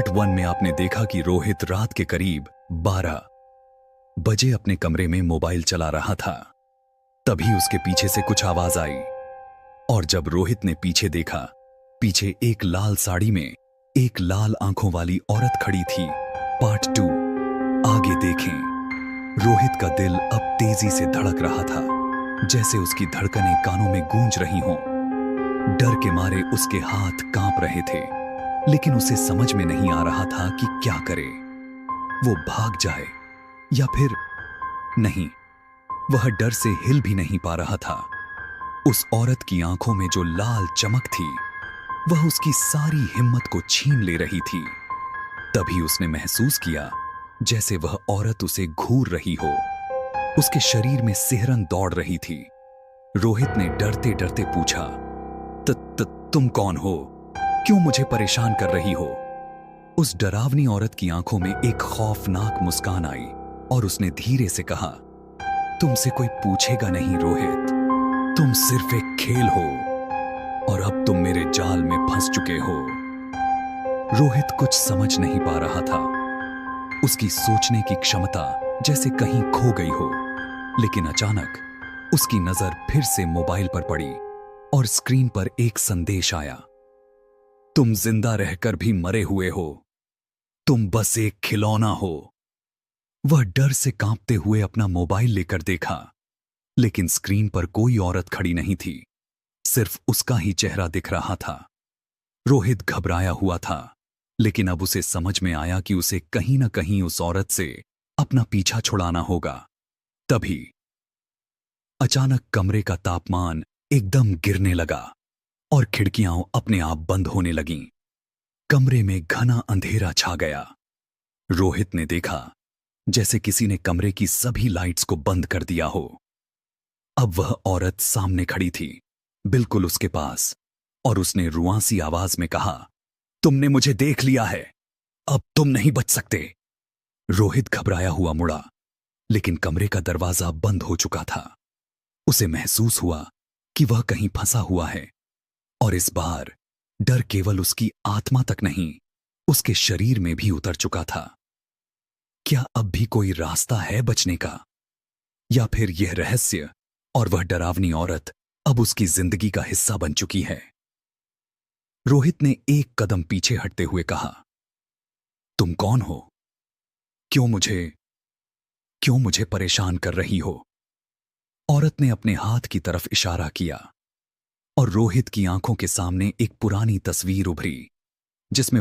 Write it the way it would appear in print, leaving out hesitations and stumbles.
Part 1 में आपने देखा कि रोहित रात के करीब 12 बजे अपने कमरे में मोबाइल चला रहा था। तभी उसके पीछे से कुछ आवाज आई और जब रोहित ने पीछे देखा, पीछे एक लाल साड़ी में एक लाल आंखों वाली औरत खड़ी थी। पार्ट 2 आगे देखें। रोहित का दिल अब तेजी से धड़क रहा था, जैसे उसकी धड़कनें कानों में गूंज रही हों। डर के मारे उसके हाथ कांप रहे थे, लेकिन उसे समझ में नहीं आ रहा था कि क्या करे। वो भाग जाए या फिर नहीं। वह डर से हिल भी नहीं पा रहा था। उस औरत की आंखों में जो लाल चमक थी, वह उसकी सारी हिम्मत को छीन ले रही थी। तभी उसने महसूस किया जैसे वह औरत उसे घूर रही हो। उसके शरीर में सिहरन दौड़ रही थी। रोहित ने डरते डरते पूछा, तुम कौन हो? क्यों मुझे परेशान कर रही हो? उस डरावनी औरत की आंखों में एक खौफनाक मुस्कान आई और उसने धीरे से कहा, तुमसे कोई पूछेगा नहीं रोहित, तुम सिर्फ एक खेल हो और अब तुम मेरे जाल में फंस चुके हो। रोहित कुछ समझ नहीं पा रहा था। उसकी सोचने की क्षमता जैसे कहीं खो गई हो। लेकिन अचानक उसकी नजर फिर से मोबाइल पर पड़ी और स्क्रीन पर एक संदेश आया, तुम जिंदा रहकर भी मरे हुए हो, तुम बस एक खिलौना हो। वह डर से कांपते हुए अपना मोबाइल लेकर देखा, लेकिन स्क्रीन पर कोई औरत खड़ी नहीं थी, सिर्फ उसका ही चेहरा दिख रहा था। रोहित घबराया हुआ था, लेकिन अब उसे समझ में आया कि उसे कहीं ना कहीं उस औरत से अपना पीछा छुड़ाना होगा। तभी अचानक कमरे का तापमान एकदम गिरने लगा और खिड़कियां अपने आप बंद होने लगीं। कमरे में घना अंधेरा छा गया। रोहित ने देखा जैसे किसी ने कमरे की सभी लाइट्स को बंद कर दिया हो। अब वह औरत सामने खड़ी थी, बिल्कुल उसके पास, और उसने रुआंसी आवाज में कहा, तुमने मुझे देख लिया है, अब तुम नहीं बच सकते। रोहित घबराया हुआ मुड़ा, लेकिन कमरे का दरवाजा बंद हो चुका था। उसे महसूस हुआ कि वह कहीं फंसा हुआ है और इस बार डर केवल उसकी आत्मा तक नहीं, उसके शरीर में भी उतर चुका था। क्या अब भी कोई रास्ता है बचने का, या फिर यह रहस्य और वह डरावनी औरत अब उसकी जिंदगी का हिस्सा बन चुकी है? रोहित ने एक कदम पीछे हटते हुए कहा, तुम कौन हो? क्यों मुझे परेशान कर रही हो? औरत ने अपने हाथ की तरफ इशारा किया और रोहित की आंखों के सामने एक पुरानी तस्वीर उभरी, जिसमें